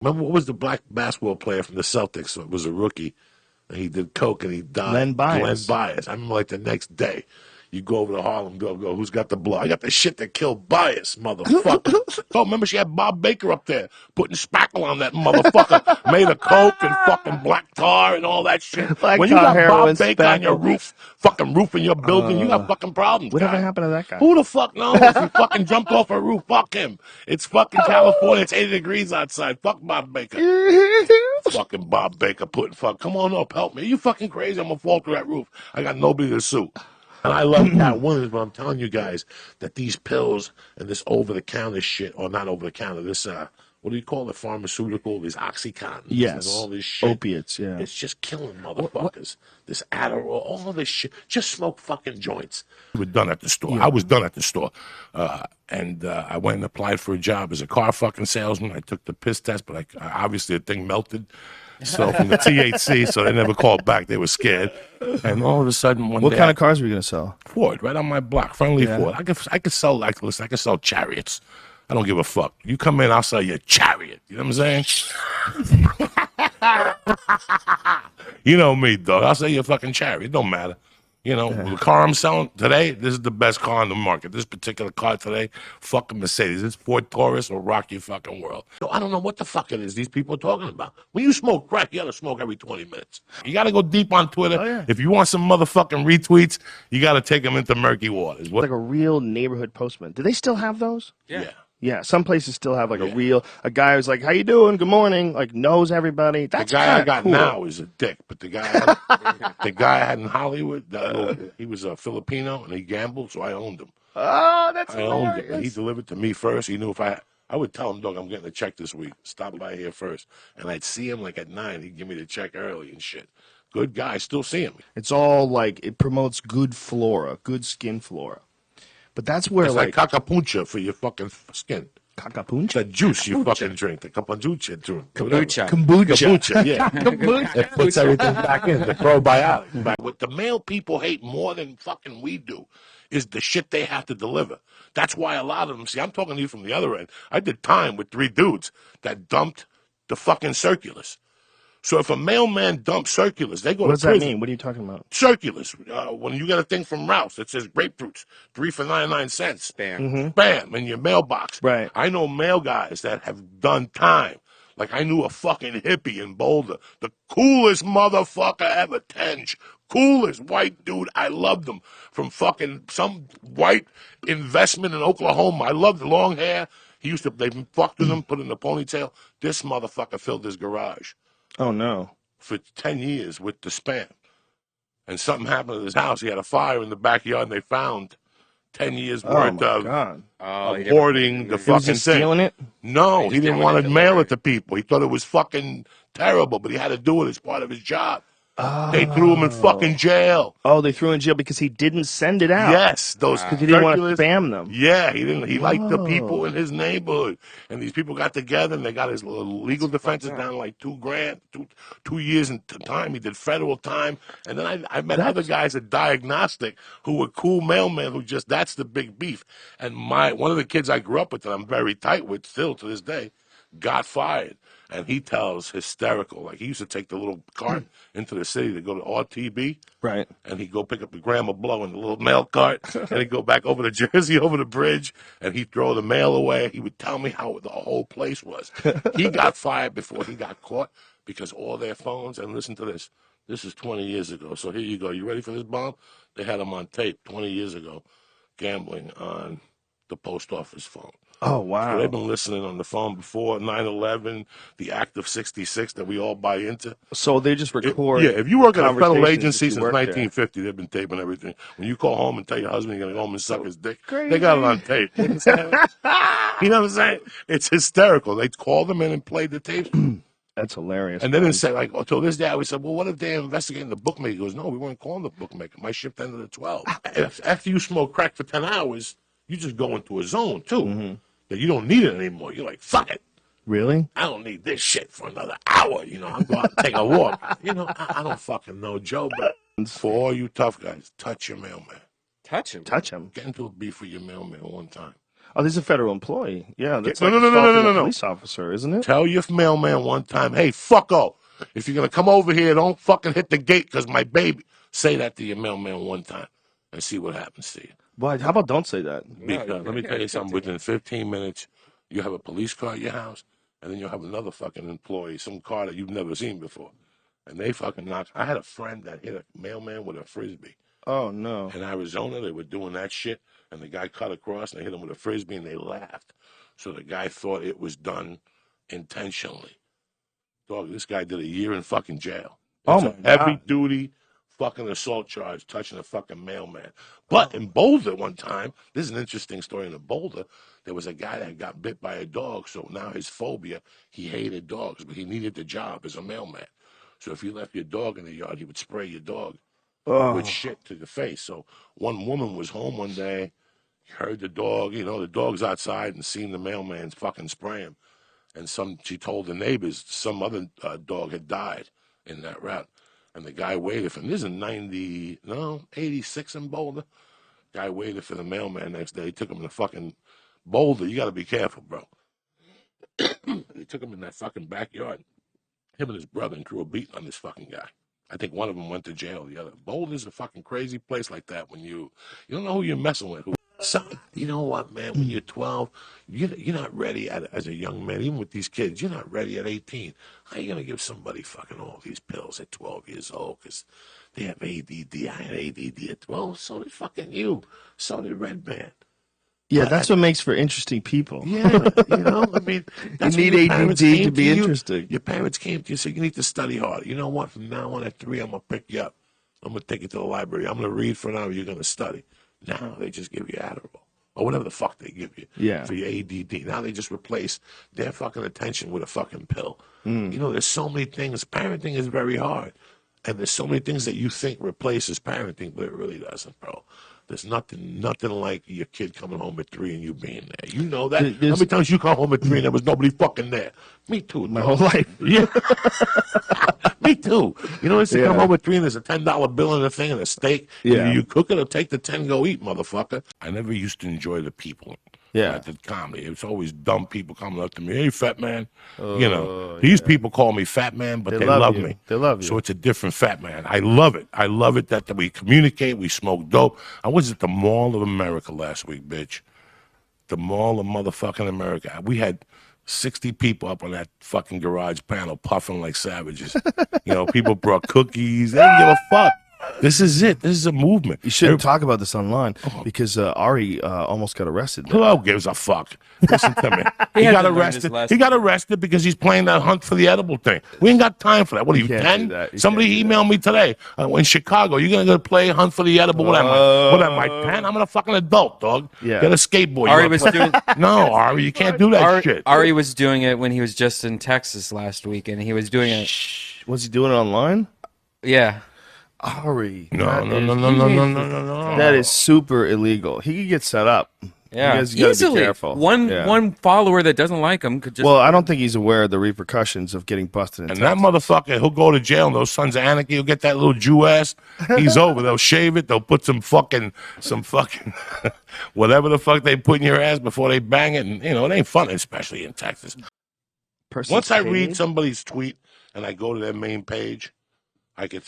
Remember, what was the black basketball player from the Celtics? It was a rookie. And he did coke and he died. Len Bias. Len Bias. I remember like the next day, you go over to Harlem, go, who's got the blow? I got the shit that killed Bias, motherfucker. Oh, remember she had Bob Baker up there putting spackle on that motherfucker, made of coke and fucking black tar and all that shit. Black when you tar, got heroin, Bob Baker on your spackle. roof, fucking roof in your building, you got fucking problems. Whatever guy. happened to that guy? Who the fuck knows? He fucking jumped off a roof. Fuck him. It's fucking California. It's 80 degrees outside. Fuck Bob Baker. Fucking Bob Baker putting come on up, help me. Are you fucking crazy? I'm gonna fall through that roof. I got nobody to sue. And I love Cat Williams, but I'm telling you guys that these pills and this over-the-counter shit, or not over-the-counter, this, what do you call it, pharmaceutical, these Oxycontins Yes. and all this shit. Opiates, yeah. It's just killing motherfuckers. This Adderall, all this shit. Just smoke fucking joints. We're done at the store. Yeah. I was done at the store. And I went and applied for a job as a car fucking salesman. I took the piss test, but obviously the thing melted. So from the THC, so they never called back. They were scared. And all of a sudden, one day, what kind of cars were you gonna sell? Ford, right on my block, friendly Ford. I could sell I could sell chariots. I don't give a fuck. You come in, I'll sell you a chariot. You know what I'm saying? You know me, dog. I'll sell you a fucking chariot. It don't matter. You know, the car I'm selling today, this is the best car on the market. This particular car today, fucking Mercedes. It's Ford Taurus will rock your fucking world. So I don't know what the fuck it is these people are talking about. When you smoke crack, you gotta smoke every 20 minutes. You gotta go deep on Twitter. Oh, yeah. If you want some motherfucking retweets, you gotta take them into murky waters. Like a real neighborhood postman. Do they still have those? Yeah. Yeah, some places still have like a guy who's like, "How you doing? Good morning." Like knows everybody. That's the guy I got cool. now is a dick, but the guy I had in Hollywood, he was a Filipino and he gambled, so I owned him. Oh, that's I owned hilarious. him. And he delivered to me first. He knew if I would tell him, dog, I'm getting a check this week. Stop by here first. And I'd see him like at 9. He'd give me the check early and shit. Good guy. Still see him. It's all like it promotes good flora, good skin flora. But that's where it's like cacapuncha for your fucking skin. Cacapuncha? The juice you fucking drink. The cacapuncha drink. Kombucha. Yeah. Kombucha. It puts everything back in. The probiotic. But what the male people hate more than fucking we do is the shit they have to deliver. That's why a lot of them, see, I'm talking to you from the other end. I did time with 3 dudes that dumped the fucking circulars. So if a mailman dumps circulars, they go to prison. What does that mean? What are you talking about? Circulars. When you get a thing from Ralph's that says grapefruits, 3 for 99 cents. Spam. Spam in your mailbox. Right. I know mail guys that have done time. Like I knew a fucking hippie in Boulder. The coolest motherfucker ever, Tench. Coolest white dude. I loved him. From fucking some white investment in Oklahoma. I loved the long hair. They fucked with him, put it in a ponytail. This motherfucker filled his garage. Oh, no. For 10 years with the spam. And something happened at his house. He had a fire in the backyard, and they found 10 years worth of hoarding the fucking thing. Stealing it? No, he didn't want to mail it to people. He thought it was fucking terrible, but he had to do it as part of his job. Oh. They threw him in fucking jail. Oh, they threw him in jail because he didn't send it out. Yes, those because he didn't want to spam them. Yeah, he didn't. He liked the people in his neighborhood, and these people got together and they got his legal defenses down like $2,000, 2 years in time. He did federal time, and then I met other guys at Diagnostic who were cool mailmen who that's the big beef. And one of the kids I grew up with that I'm very tight with still to this day got fired. And he tells hysterical, like he used to take the little cart into the city to go to RTB. Right. And he'd go pick up the gram of blow in the little mail cart. And he'd go back over to Jersey, over the bridge, and he'd throw the mail away. He would tell me how the whole place was. He got fired before he got caught because all their phones, and listen to this. This is 20 years ago. So here you go. You ready for this, bomb? They had him on tape 20 years ago, gambling on the post office phone. Oh, wow. So they've been listening on the phone before 9/11, the Act of 66 that we all buy into. So they just record. If you work at a federal agency since work 1950, they've been taping everything. When you call home and tell your husband you're going to go home and suck his dick, crazy. they got it on tape. You know what I'm saying? It's hysterical. They called them in and played the tapes. That's hilarious. And then they said, like, until this day, I always said, well, what if they're investigating the bookmaker? He goes, no, we weren't calling the bookmaker. My shift ended at 12. After you smoke crack for 10 hours, you just go into a zone, too. That you don't need it anymore. You're like, fuck it. Really? I don't need this shit for another hour. I'll go out and take a walk. I don't fucking know, Joe, but for all you tough guys, touch your mailman. Touch him. Touch him. Get into a beef with your mailman one time. Oh, this is a federal employee. Yeah, that's No, like no, no, no, no, assaulting no, a no, no. police officer, isn't it? Tell your mailman one time, hey, fucko, if you're going to come over here, don't fucking hit the gate because my baby. Say that to your mailman one time and see what happens to you. Why? How about don't say that? Because let me tell you something, within 15 minutes, you have a police car at your house, and then you'll have another fucking employee, some car that you've never seen before. And they fucking knock. I had a friend that hit a mailman with a Frisbee. Oh, no. In Arizona, they were doing that shit, and the guy cut across, and they hit him with a Frisbee, and they laughed. So the guy thought it was done intentionally. Dog, this guy did a year in fucking jail. Oh, It's my a heavy God. duty fucking assault charge touching a fucking mailman. But in Boulder one time, this is an interesting story in Boulder, there was a guy that got bit by a dog, so now his phobia, he hated dogs, but he needed the job as a mailman. So if you left your dog in the yard, he would spray your dog with Oh, shit to the face. So one woman was home one day, heard the dog, the dog's outside and seen the mailman's fucking spray him. And she told the neighbors some other dog had died in that route. And the guy waited for him. This is 86 in Boulder. Guy waited for the mailman next day. He took him to fucking Boulder. You got to be careful, bro. He took him in that fucking backyard. Him and his brother and threw a beat on this fucking guy. I think one of them went to jail. The other. Boulder's a fucking crazy place like that when you don't know who you're messing with. So, you know what, man? When you're 12, you're not ready as a young man. Even with these kids, you're not ready at 18. How are you gonna give somebody fucking all these pills at 12 years old because they have ADD? I had ADD at 12. So did fucking you. So did Redban. yeah, that's what makes for interesting people. Yeah, I mean, that's You when need your parents ADD came to be you. interesting. Your parents came to you and said, you need to study hard. You know what? From now on at 3, I'm going to pick you up. I'm going to take you to the library. I'm going to read for an hour. You're going to study. Now they just give you Adderall or whatever the fuck they give you for your ADD. Now they just replace their fucking attention with a fucking pill. There's so many things. Parenting is very hard. And there's so many things that you think replaces parenting, but it really doesn't, bro. There's nothing like your kid coming home at 3 and you being there. You know that. How many times you come home at 3 and there was nobody fucking there? Me too. My whole life. Yeah. Me too. It's to come home at 3 and there's a $10 bill in the thing and a steak. Yeah. You cook it or take the 10, go eat, motherfucker. I never used to enjoy the people. Yeah. I did comedy. It was always dumb people coming up to me. Hey, fat man. These people call me fat man, but they love me. They love you. So it's a different fat man. I love it. I love it that we communicate. We smoke dope. I was at the Mall of America last week, bitch. The Mall of motherfucking America. We had 60 people up on that fucking garage panel puffing like savages. People brought cookies. They didn't give a fuck. This is it. This is a movement. You shouldn't talk about this online because Ari almost got arrested. Who gives a fuck? Listen to me. He got arrested. He got arrested because he's playing that hunt for the edible thing. We ain't got time for that. What are you, can't 10? do that. Somebody emailed me today. In Chicago, you're going to go play hunt for the edible. What am I, 10? I'm a fucking adult, dog. Yeah. Get a skateboard. Ari was doing. No, Ari, you can't do that shit. Ari was doing it when he was just in Texas last week, and he was doing it. Was he doing it online? Yeah. Ari. No. That is super illegal. He could get set up. Yeah, You guys gotta easily. be careful. One follower that doesn't like him could just. Well, I don't think he's aware of the repercussions of getting busted in And Texas. that motherfucker, he'll go to jail, and those sons of anarchy, he'll get that little Jew ass. He's over. They'll shave it. They'll put some fucking whatever the fuck they put in your ass before they bang it. And, it ain't fun, especially in Texas. Once I read somebody's tweet and I go to their main page, I can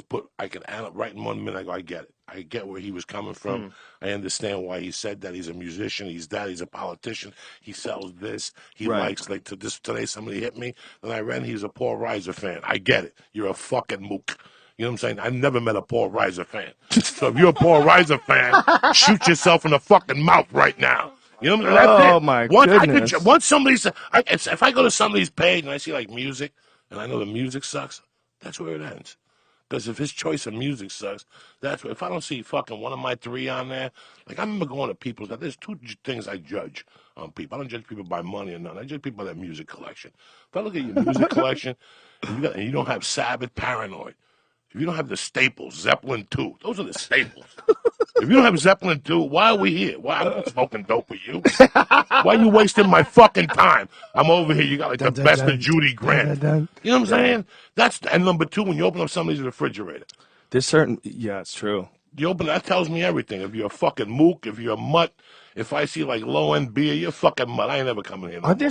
right in 1 minute. I go, I get it. I get where he was coming from. I understand why he said that. He's a musician. He's that. He's a politician. He sells this. He likes today. Somebody hit me, and I read he's a Paul Reiser fan. I get it. You're a fucking mook. You know what I'm saying? I've never met a Paul Reiser fan. So if you're a Paul Reiser fan, shoot yourself in the fucking mouth right now. You know what I'm saying? That's it. My goodness. Once somebody's, if I go to somebody's page and I see like music, and I know the music sucks, that's where it ends. Because if his choice of music sucks, that's what. If I don't see fucking one of my 3 on there, like I remember going to people's. There's 2 things I judge on people. I don't judge people by money or nothing. I judge people by their music collection. If I look at your music collection, and you don't have Sabbath, Paranoid. If you don't have the staples, Zeppelin 2, those are the staples. If you don't have Zeppelin 2, why are we here? Why I'm not smoking dope with you? Why are you wasting my fucking time? I'm over here. You got like the best of Judy Grant. You know what I'm saying? And number 2, when you open up somebody's refrigerator. There's certain. Yeah, it's true. You open that tells me everything. If you're a fucking mook, if you're a mutt, If I see like low end beer, you're fucking mud. I ain't never coming here no Are there more.